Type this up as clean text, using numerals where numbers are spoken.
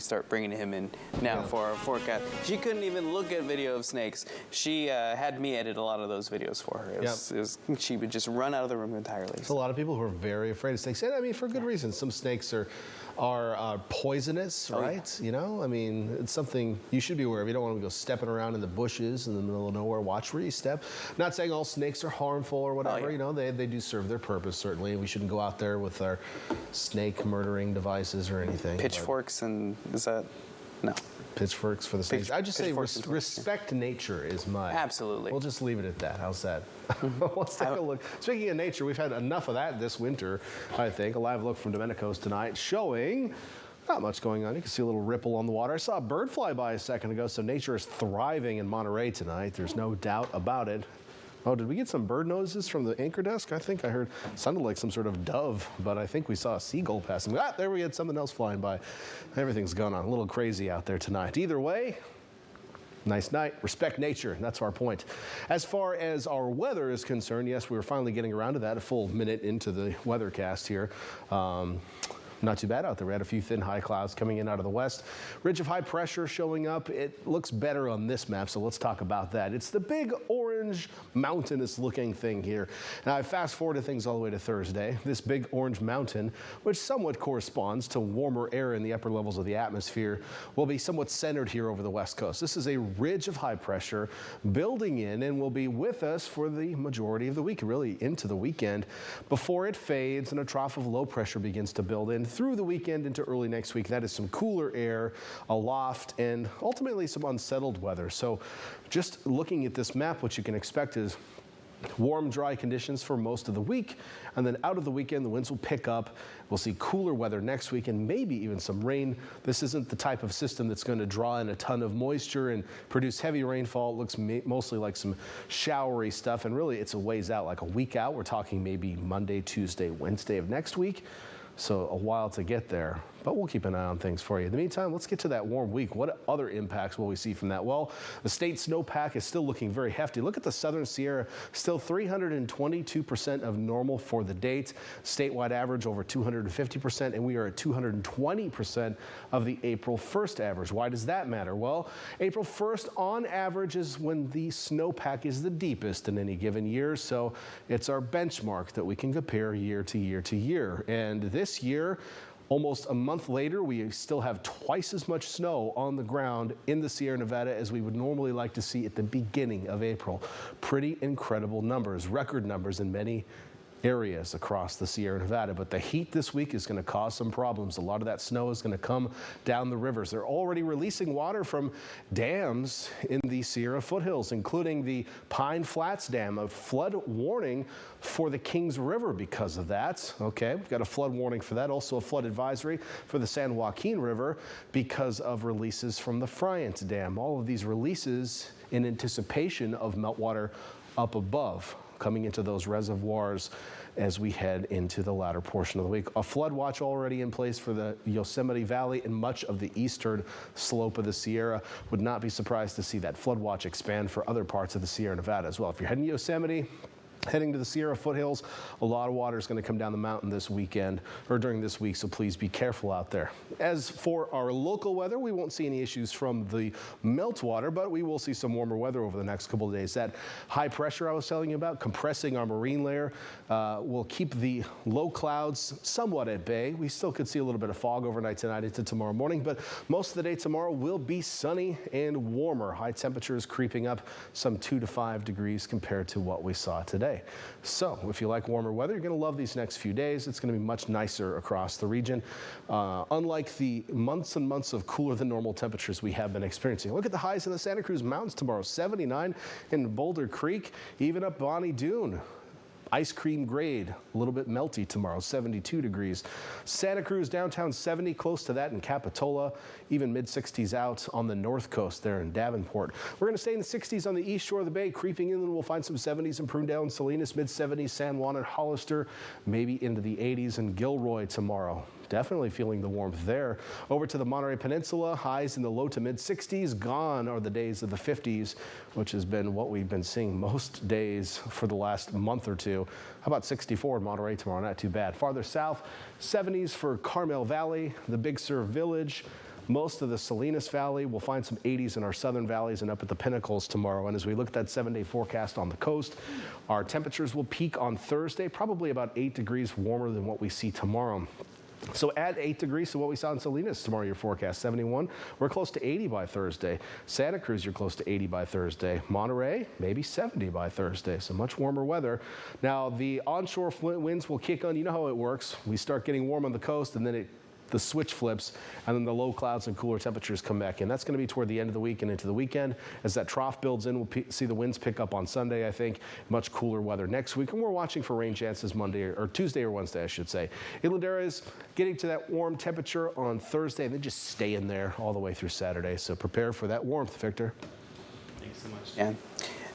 start bringing him in now for our forecast. She couldn't even look at video of snakes. She had me edit a lot of those videos for her. She would just run out of the room entirely. There's a lot of people who are very afraid of snakes, and I mean for good reason. Some snakes are poisonous, right? You know, I mean, it's something you should be aware of. You don't want to go stepping around in the bushes in the middle of nowhere. Watch where you step. Not saying all snakes are harmful or whatever. You know, they do serve their purpose, certainly. We shouldn't go out there with our snake murdering devices or anything. Pitchforks and is that? No. Pitchforks for the snakes. I just say respect nature is my. Absolutely. We'll just leave it at that. How's that? Let's take a look. Speaking of nature, we've had enough of that this winter, I think. A live look from Domenico's tonight showing not much going on. You can see a little ripple on the water. I saw a bird fly by a second ago, so nature is thriving in Monterey tonight. There's no doubt about it. Oh, did we get some bird noises from the anchor desk? I think I heard, sounded like some sort of dove, but I think we saw a seagull passing. Ah, there we had something else flying by. Everything's going on a little crazy out there tonight. Either way, nice night. Respect nature. That's our point. As far as our weather is concerned, yes, we were finally getting around to that a full minute into the weathercast here. Not too bad out there. We had a few thin high clouds coming in out of the west. Ridge of high pressure showing up. It looks better on this map, so let's talk about that. It's the big orange mountainous looking thing here. Now I fast forwarded things all the way to Thursday. This big orange mountain, which somewhat corresponds to warmer air in the upper levels of the atmosphere, will be somewhat centered here over the west coast. This is a ridge of high pressure building in and will be with us for the majority of the week, really into the weekend, before it fades and a trough of low pressure begins to build in through the weekend into early next week. That is some cooler air aloft and ultimately some unsettled weather. So just looking at this map, what you can expect is warm, dry conditions for most of the week, and then out of the weekend, the winds will pick up. We'll see cooler weather next week and maybe even some rain. This isn't the type of system that's going to draw in a ton of moisture and produce heavy rainfall. It looks mostly like some showery stuff, and really it's a ways out, like a week out. We're talking maybe Monday, Tuesday, Wednesday of next week. So a while to get there, but we'll keep an eye on things for you. In the meantime, let's get to that warm week. What other impacts will we see from that? Well, the state snowpack is still looking very hefty. Look at the Southern Sierra, still 322% of normal for the date. Statewide average over 250%, and we are at 220% of the April 1st average. Why does that matter? Well, April 1st on average is when the snowpack is the deepest in any given year, so it's our benchmark that we can compare year to year to year. And this year, almost a month later, we still have twice as much snow on the ground in the Sierra Nevada as we would normally like to see at the beginning of April. Pretty incredible numbers, record numbers in many areas across the Sierra Nevada, but the heat this week is going to cause some problems. A lot of that snow is going to come down the rivers. They're already releasing water from dams in the Sierra foothills, including the Pine Flats Dam, a flood warning for the Kings River because of that. Okay, we've got a flood warning for that. Also a flood advisory for the San Joaquin River because of releases from the Friant Dam. All of these releases in anticipation of meltwater up above coming into those reservoirs as we head into the latter portion of the week. A flood watch already in place for the Yosemite Valley and much of the eastern slope of the Sierra. Would not be surprised to see that flood watch expand for other parts of the Sierra Nevada as well. If you're heading to Yosemite, heading to the Sierra foothills, a lot of water is going to come down the mountain this weekend or during this week, so please be careful out there. As for our local weather, we won't see any issues from the meltwater, but we will see some warmer weather over the next couple of days. That high pressure I was telling you about, compressing our marine layer, will keep the low clouds somewhat at bay. We still could see a little bit of fog overnight tonight into tomorrow morning, but most of the day tomorrow will be sunny and warmer. High temperatures creeping up some 2 to 5 degrees compared to what we saw today. So if you like warmer weather, you're going to love these next few days. It's going to be much nicer across the region, unlike the months and months of cooler than normal temperatures we have been experiencing. Look at the highs in the Santa Cruz Mountains tomorrow, 79 in Boulder Creek, even up Bonnie Doon. Ice cream grade, a little bit melty tomorrow, 72 degrees. Santa Cruz downtown, 70, close to that in Capitola, even mid-60s out on the north coast there in Davenport. We're going to stay in the 60s on the east shore of the bay, creeping inland. We'll find some 70s in Prunedale and Salinas, mid-70s, San Juan and Hollister, maybe into the 80s in Gilroy tomorrow. Definitely feeling the warmth there. Over to the Monterey Peninsula, highs in the low to mid 60s. Gone are the days of the 50s, which has been what we've been seeing most days for the last month or two. How about 64 in Monterey tomorrow? Not too bad. Farther south, 70s for Carmel Valley, the Big Sur Village, Most of the Salinas Valley, we'll find some 80s in our southern valleys and up at the pinnacles tomorrow. And as we look at that 7-day forecast on the coast, our temperatures will peak on Thursday, probably about 8 degrees warmer than what we see tomorrow. So add 8 degrees to what we saw in Salinas tomorrow, your forecast, 71. We're close to 80 by Thursday. Santa Cruz, you're close to 80 by Thursday. Monterey, maybe 70 by Thursday, so much warmer weather. Now, the onshore winds will kick on. You know how it works. We start getting warm on the coast, and then the switch flips, and then the low clouds and cooler temperatures come back in. That's going to be toward the end of the week and into the weekend. As that trough builds in, we'll see the winds pick up on Sunday, I think. Much cooler weather next week, and we're watching for rain chances Monday or Tuesday or Wednesday, I should say. Inland areas getting to that warm temperature on Thursday, and then just stay in there all the way through Saturday. So prepare for that warmth, Victor. Thanks so much, Dan.